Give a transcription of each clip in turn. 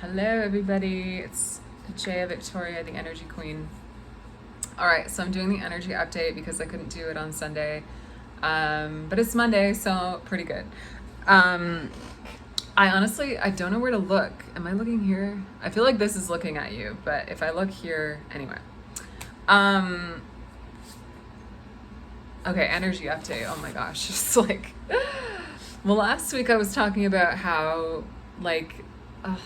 Hello, everybody. It's Jaya Victoria, the Energy Queen. All right, so I'm doing the energy update because I couldn't do it on Sunday, but it's Monday, so pretty good. Um, I don't know where to look. Am I looking here? I feel like this is looking at you, but if I look here, anyway. Um, okay, energy update. Oh my gosh, it's like, well, last week I was talking about how like. Uh,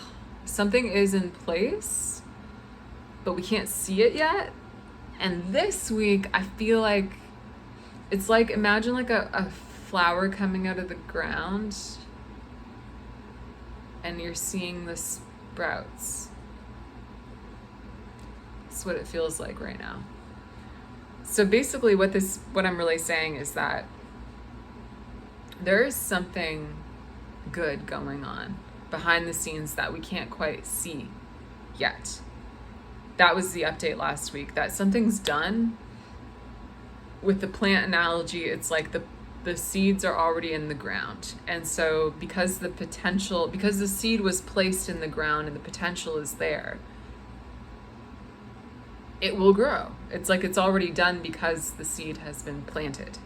Something is in place, but we can't see it yet. And this week, I feel like it's like imagine like a flower coming out of the ground and you're seeing the sprouts. That's what it feels like right now. So basically what I'm really saying is that there is something good going on behind the scenes that we can't quite see yet. That was the update last week, that something's done. With the plant analogy, it's like the seeds are already in the ground. And so because the seed was placed in the ground and the potential is there, it will grow. It's like it's already done because the seed has been planted.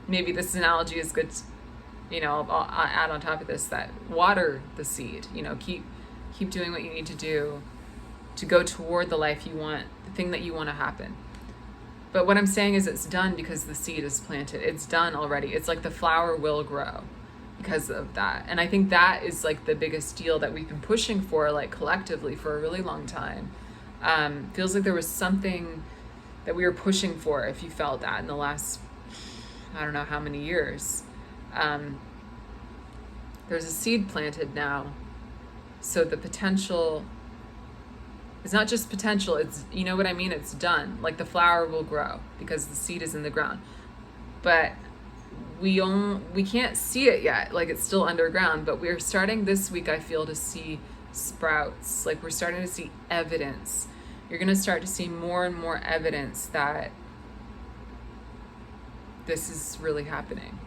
Maybe this analogy is good. I'll add on top of this that water the seed. Keep doing what you need to do to go toward the life you want, the thing that you want to happen. But what I'm saying is it's done because the seed is planted. It's done already. It's like the flower will grow because of that. And I think that is like the biggest deal that we've been pushing for, like collectively, for a really long time. Feels like there was something that we were pushing for, if you felt that, in the last, I don't know how many years. There's a seed planted now, so the potential is not just potential, it's, you know what I mean, it's done. Like the flower will grow because the seed is in the ground, but we can't see it yet, like it's still underground, but we're starting this week, I feel, to see sprouts. Like we're starting to see evidence. You're going to start to see more and more evidence that this is really happening.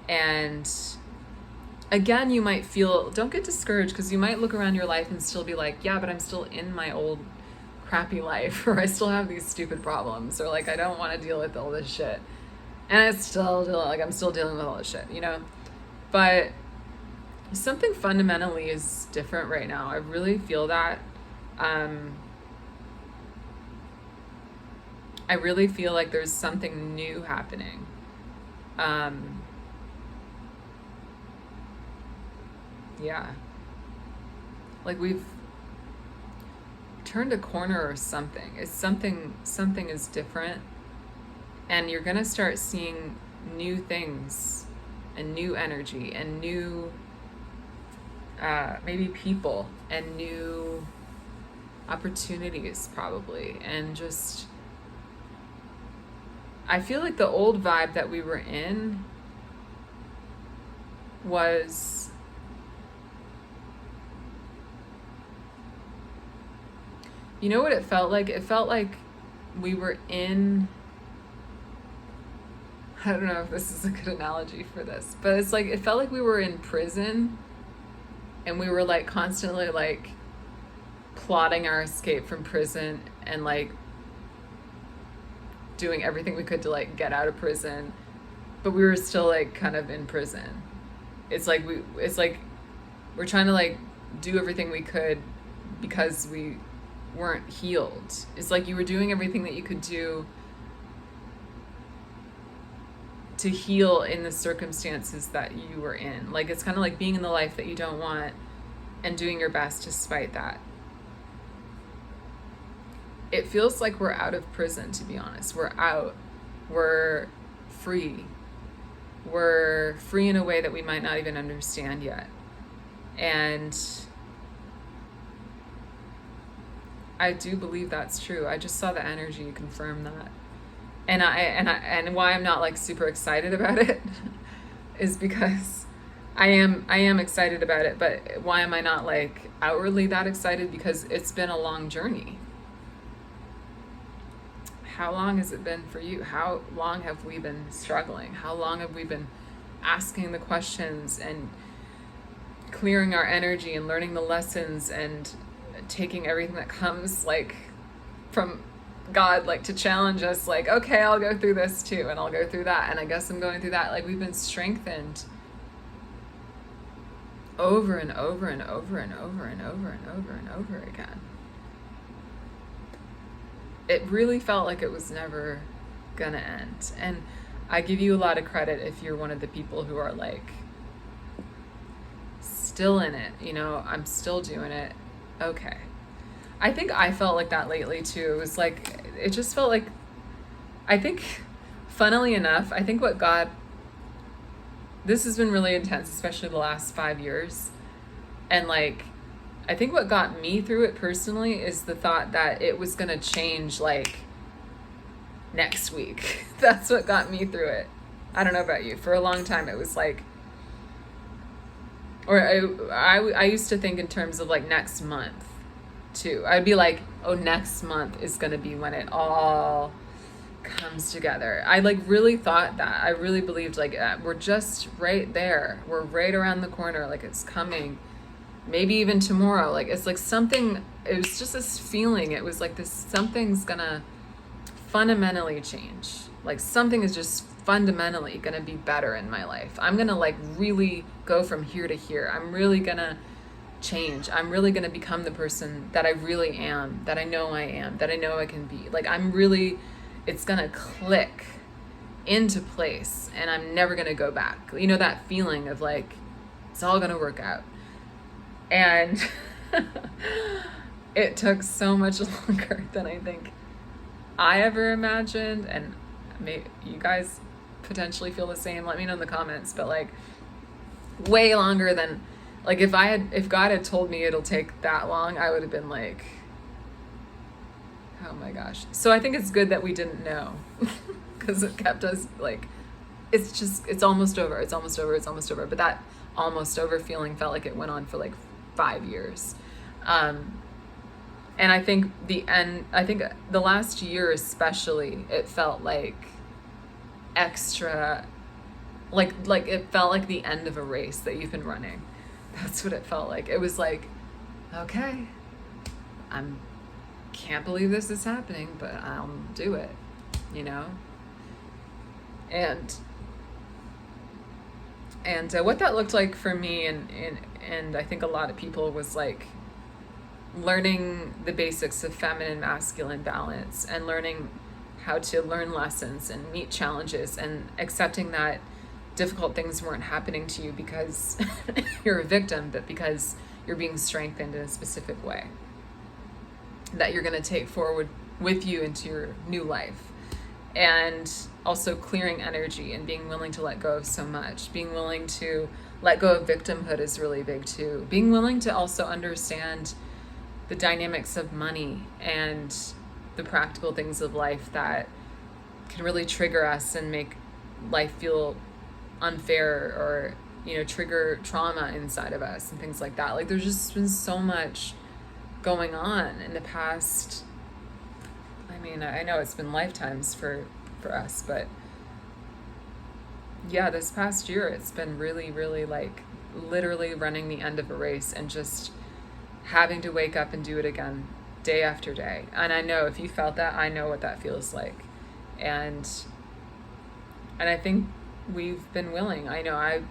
And again, you might feel, don't get discouraged, because you might look around your life and still be like, yeah, but I'm still in my old crappy life, or I still have these stupid problems, or like I don't want to deal with all this shit, and I'm still dealing with all this shit, but something fundamentally is different right now. I really feel that. I really feel like there's something new happening. Yeah, like we've turned a corner or something. It's something is different, and you're gonna start seeing new things and new energy and new maybe people and new opportunities, probably. And just, I feel like the old vibe that we were in was, you know what it felt like? It felt like we were in, I don't know if this is a good analogy for this, but it's like, it felt like we were in prison and we were like constantly like plotting our escape from prison and like doing everything we could to like get out of prison, but we were still like kind of in prison. It's like we're trying to like do everything we could because we weren't healed. It's like you were doing everything that you could do to heal in the circumstances that you were in. Like it's kind of like being in the life that you don't want and doing your best despite that. It feels like we're out of prison, to be honest. We're out. We're free. We're free in a way that we might not even understand yet. And I do believe that's true. I just saw the energy confirm that. And why I'm not like super excited about it is because I am excited about it, but why am I not like outwardly that excited? Because it's been a long journey. How long has it been for you? How long have we been struggling? How long have we been asking the questions and clearing our energy and learning the lessons and taking everything that comes like from God, like to challenge us, like, okay, I'll go through this too, and I'll go through that, and I guess I'm going through that. Like, we've been strengthened over and over and over and over and over and over and over again. It really felt like it was never gonna end. And I give you a lot of credit if you're one of the people who are like still in it, you know, I'm still doing it. Okay. I think I felt like that lately too. It was like, it just felt like, I think, funnily enough, I think what God, this has been really intense, especially the last 5 years. And like, I think what got me through it personally is the thought that it was going to change like next week. That's what got me through it. I don't know about you. For a long time, it was like, or I used to think in terms of like next month too. I'd be like, oh, next month is going to be when it all comes together. I like really thought that. I really believed like we're just right there. We're right around the corner. Like it's coming. Maybe even tomorrow. Like it's like something, it was just this feeling. It was like this, something's gonna fundamentally change. Like something is just fundamentally gonna be better in my life. I'm gonna like really go from here to here. I'm really gonna change. I'm really gonna become the person that I really am, that I know I am, that I know I can be. Like I'm really, it's gonna click into place and I'm never gonna go back. You know, that feeling of like, it's all gonna work out. And it took so much longer than I think I ever imagined. And you guys potentially feel the same. Let me know in the comments. But like way longer than, like if God had told me it'll take that long, I would have been like, oh my gosh. So I think it's good that we didn't know because it kept us like, it's almost over. It's almost over. It's almost over. But that almost over feeling felt like it went on for like 5 years. And I think the last year especially, it felt like extra, like it felt like the end of a race that you've been running. That's what it felt like. It was like, okay, can't believe this is happening, but I'll do it, you know? And what that looked like for me and I think a lot of people was like learning the basics of feminine masculine balance and learning how to learn lessons and meet challenges and accepting that difficult things weren't happening to you because you're a victim, but because you're being strengthened in a specific way that you're going to take forward with you into your new life. And also clearing energy and being willing to let go of so much. Being willing to let go of victimhood is really big too. Being willing to also understand the dynamics of money and the practical things of life that can really trigger us and make life feel unfair or, you know, trigger trauma inside of us and things like that. Like there's just been so much going on in the past. I mean, I know it's been lifetimes for us, but yeah, this past year, it's been really, really like literally running the end of a race and just having to wake up and do it again day after day. And I know if you felt that, I know what that feels like. And I think we've been willing. I know I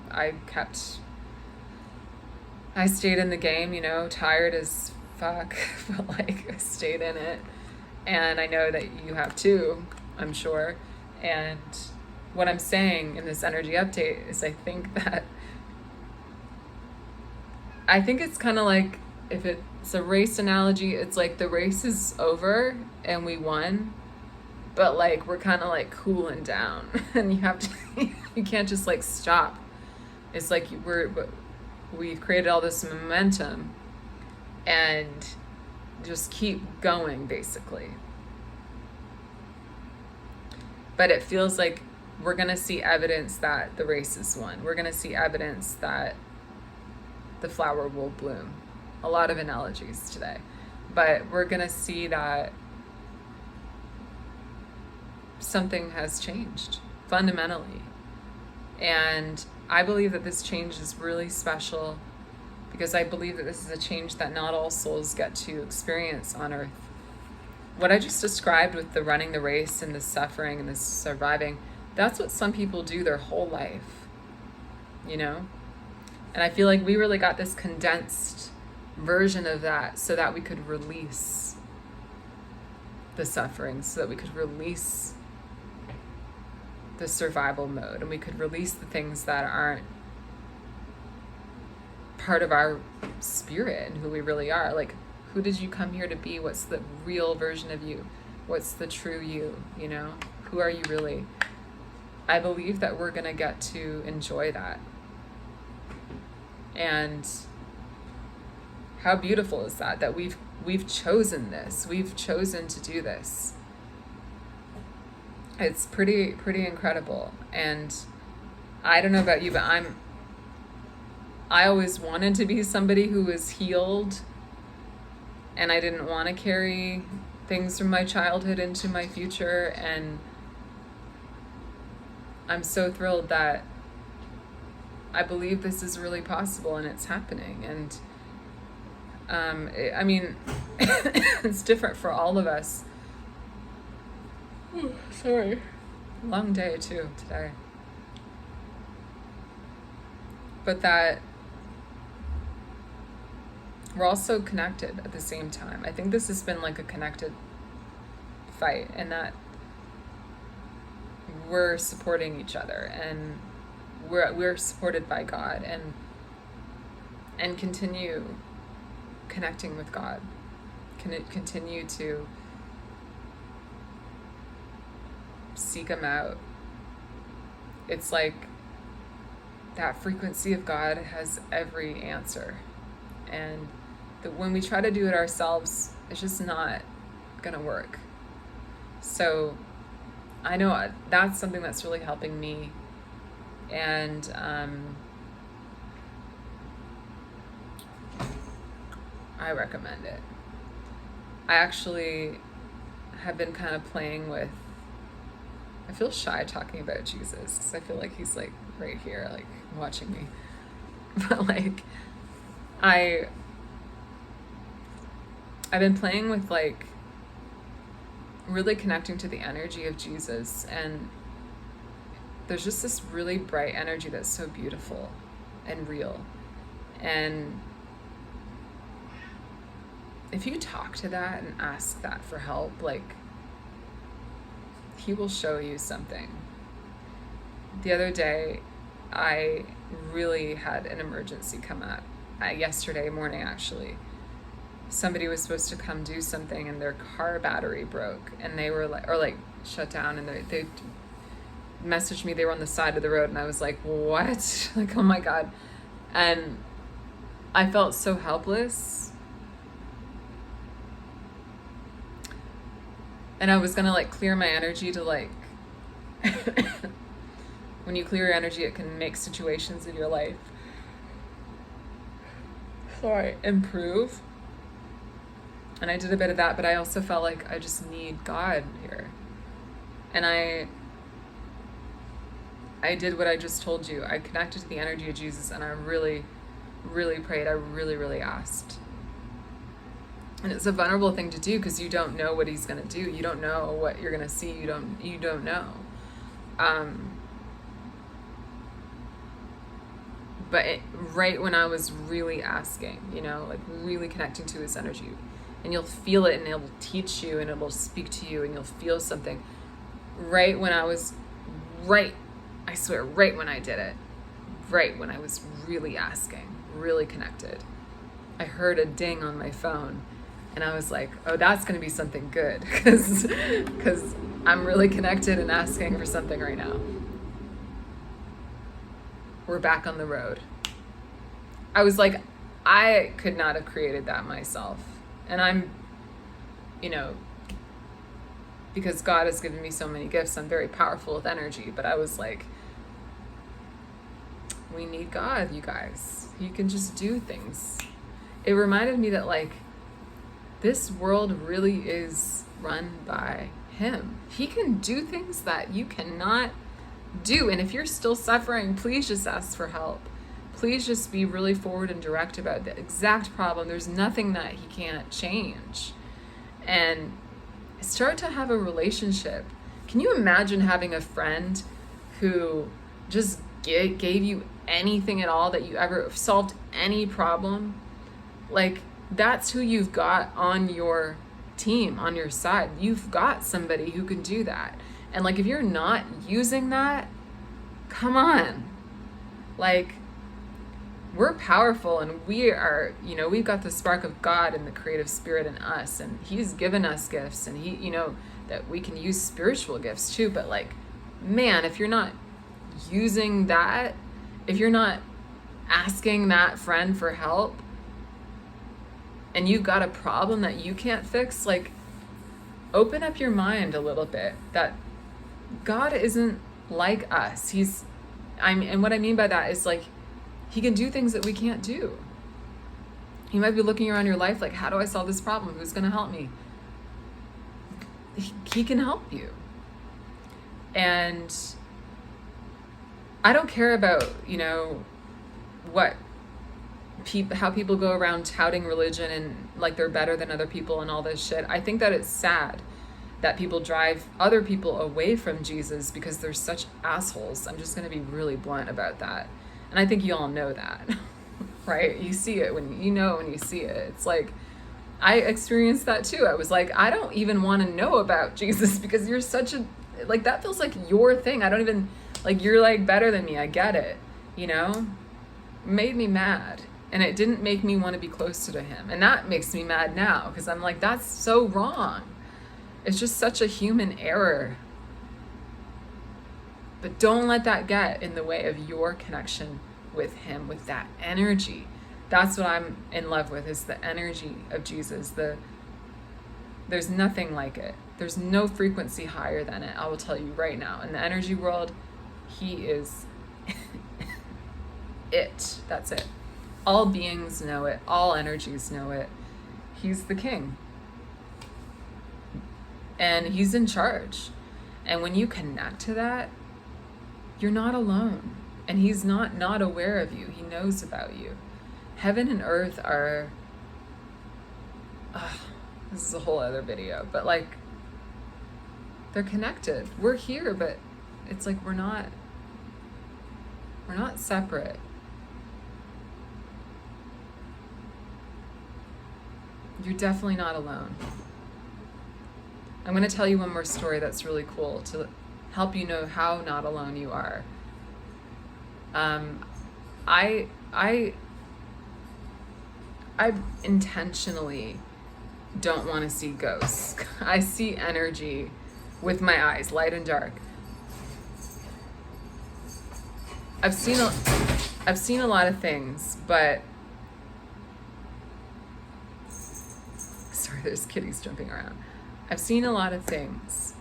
stayed in the game, you know, tired as fuck, but like I stayed in it. And I know that you have too, I'm sure. And what I'm saying in this energy update is I think it's kind of like, if it's a race analogy, it's like the race is over and we won, but like we're kind of like cooling down and you can't just like stop. It's like we've created all this momentum and just keep going basically. But it feels like we're going to see evidence that the race is won. We're going to see evidence that the flower will bloom. A lot of analogies today. But we're going to see that something has changed fundamentally. And I believe that this change is really special because I believe that this is a change that not all souls get to experience on earth. What I just described with the running the race and the suffering and the surviving, that's what some people do their whole life, you know? And I feel like we really got this condensed version of that so that we could release the suffering, so that we could release the survival mode, and we could release the things that aren't part of our spirit and who we really are. Like, who did you come here to be? What's the real version of you? What's the true you, you know? Who are you really? I believe that we're gonna get to enjoy that. And how beautiful is that we've chosen this. We've chosen to do this. It's pretty incredible. And I don't know about you, but I always wanted to be somebody who was healed, and I didn't want to carry things from my childhood into my future. And I'm so thrilled that I believe this is really possible and it's happening. And I mean, it's different for all of us. Sorry. Long day too today. But that we're also connected at the same time. I think this has been like a connected fight, and that we're supporting each other, and we're supported by God, and continue connecting with God. Can it continue to seek Him out? It's like that frequency of God has every answer, and that when we try to do it ourselves, it's just not gonna work. So I know that's something that's really helping me, and I recommend it. I actually have been kind of playing with, I feel shy talking about Jesus because I feel like He's like right here, like watching me. But like, I've been playing with like really connecting to the energy of Jesus, and there's just this really bright energy that's so beautiful and real. And if you talk to that and ask that for help, like, He will show you something. The other day, I really had an emergency come up. Yesterday morning, actually. Somebody was supposed to come do something, and their car battery broke, and they were like, or like shut down, and they messaged me. They were on the side of the road, and I was like, what? Like, oh my God. And I felt so helpless. And I was gonna like clear my energy to like, when you clear your energy, it can make situations in your life, improve. And I did a bit of that, but I also felt like I just need God here. And I did what I just told you. I connected to the energy of Jesus, and I really, really prayed. I really, really asked. And it's a vulnerable thing to do because you don't know what He's going to do. You don't know what you're going to see. You don't know. But right when I was really asking, you know, like really connecting to His energy, and you'll feel it, and it'll teach you, and it'll speak to you, and you'll feel something. Right when I was, I swear, right when I did it, right when I was really asking, really connected, I heard a ding on my phone, and I was like, oh, that's going to be something good, because I'm really connected and asking for something right now. We're back on the road. I was like, I could not have created that myself. And I'm, you know, because God has given me so many gifts, I'm very powerful with energy. But I was like, we need God, you guys. He can just do things. It reminded me that like, this world really is run by Him. He can do things that you cannot do. And if you're still suffering, please just ask for help. Please just be really forward and direct about the exact problem. There's nothing that he can't change. And start to have a relationship. Can you imagine having a friend who just gave you anything at all, that you ever solved any problem? Like, that's who you've got on your team, on your side. You've got somebody who can do that. And like, if you're not using that, come on. Like, we're powerful, and we are, we've got the spark of God and the creative spirit in us, and he's given us gifts, and he, that we can use spiritual gifts too. But like, man, if you're not using that, if you're not asking that friend for help, and you've got a problem that you can't fix, like, open up your mind a little bit that God isn't like us. And what I mean by that is, like, he can do things that we can't do. You might be looking around your life like, how do I solve this problem? Who's going to help me? He can help you. And I don't care about, how people go around touting religion and like they're better than other people and all this shit. I think that it's sad that people drive other people away from Jesus because they're such assholes. I'm just going to be really blunt about that. And I think you all know that, right? You see it when you see it. It's like, I experienced that too. I was like, I don't even want to know about Jesus because you're such a, like, that feels like your thing. I don't even, like, you're like better than me. I get it, It made me mad. And it didn't make me want to be closer to him. And that makes me mad now because I'm like, that's so wrong. It's just such a human error. But don't let that get in the way of your connection with him, with that energy. That's what I'm in love with, is the energy of Jesus. There's nothing like it. There's no frequency higher than it. I will tell you right now. In the energy world, he is it. That's it. All beings know it. All energies know it. He's the king. And he's in charge. And when you connect to that, you're not alone. And he's not aware of you. He knows about you. Heaven and earth are, this is a whole other video, but like, they're connected. We're here, but it's like we're not separate. You're definitely not alone. I'm going to tell you one more story that's really cool to help you know how not alone you are. I intentionally don't want to see ghosts. I see energy with my eyes, light and dark. I've seen a lot of things, but sorry, there's kitties jumping around. I've seen a lot of things,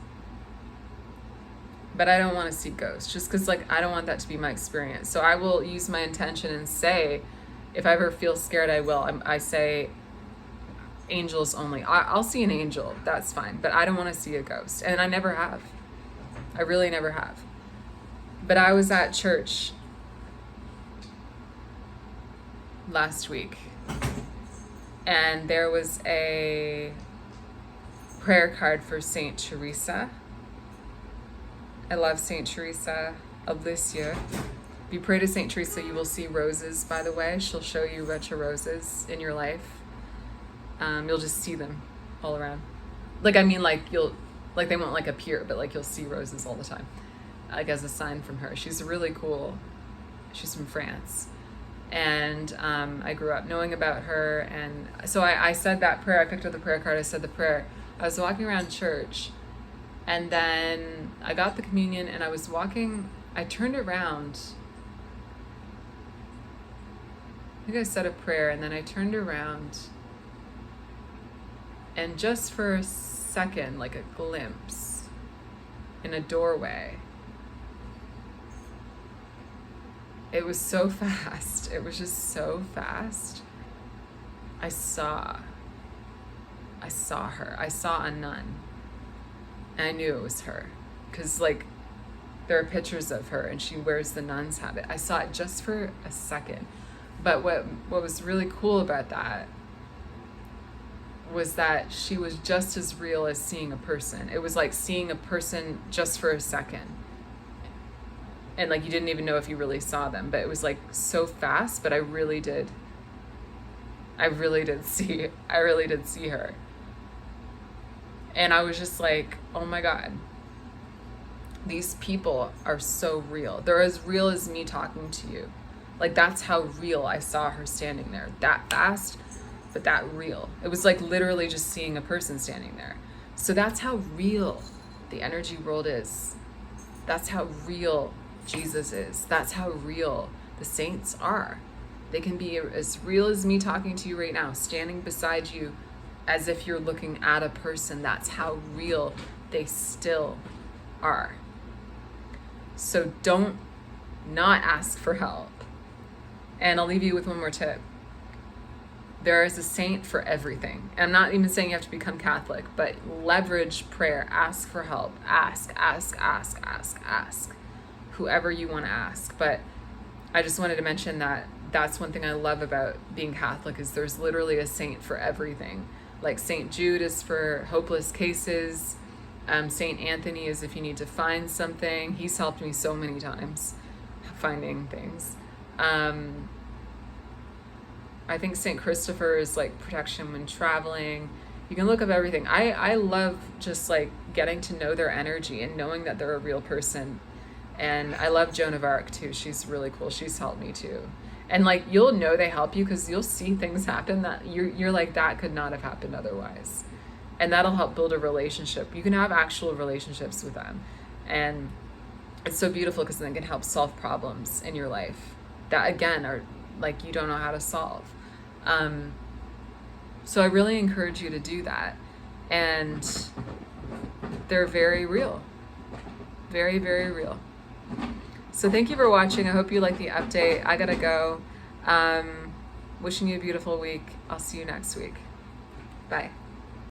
but I don't want to see ghosts, just because, like, I don't want that to be my experience. So I will use my intention and say, if I ever feel scared, I will. I say angels only. I'll see an angel, that's fine, but I don't want to see a ghost. And I never have. I really never have. But I was at church last week, and there was a prayer card for Saint Teresa. I love Saint Teresa of Lisieux. If you pray to Saint Teresa, you will see roses, by the way. She'll show you a bunch of roses in your life. You'll just see them all around. Like, I mean, like, they won't like appear, but like you'll see roses all the time. Like, as a sign from her. She's really cool. She's from France. And I grew up knowing about her. And so I said that prayer. I picked up the prayer card. I said the prayer. I was walking around church, and then I got the communion, and I was walking. I turned around. I think I said a prayer, and then I turned around, and just for a second, like a glimpse in a doorway, it was so fast. It was just so fast. I saw her. I saw a nun. And I knew it was her. Because, like, There are pictures of her, and she wears the nun's habit. I saw it just for a second. But what was really cool about that was that she was just as real as seeing a person. It was like seeing a person just for a second. And like you didn't even know if you really saw them, but it was like so fast, but I really did see her. And I was just like, oh my God, these people are so real. They're as real as me talking to you. Like, that's how real I saw her standing there. That fast, but that real. It was like literally just seeing a person standing there. So that's how real the energy world is. That's how real Jesus is. That's how real the saints are. They can be as real as me talking to you right now, standing beside you as if you're looking at a person. That's how real they still are. So don't not ask for help. And I'll leave you with one more tip. There is a saint for everything. And I'm not even saying you have to become Catholic, but leverage prayer. Ask for help. Ask. Whoever you want to ask. But I just wanted to mention that that's one thing I love about being Catholic is there's literally a saint for everything. Like St. Jude is for hopeless cases. St. Anthony is if you need to find something. He's helped me so many times finding things. I think St. Christopher is like protection when traveling. You can look up everything. I love just like getting to know their energy and knowing that they're a real person. And I love Joan of Arc too. She's really cool. She's helped me too. And like, you'll know they help you because you'll see things happen that you're like, that could not have happened otherwise. And that'll help build a relationship. You can have actual relationships with them. And it's so beautiful because then it can help solve problems in your life that again are like you don't know how to solve. So I really encourage you to do that. And they're very real. Very, very real. So thank you for watching. I hope you like the update. I gotta go. Wishing you a beautiful week. I'll see you next week. Bye.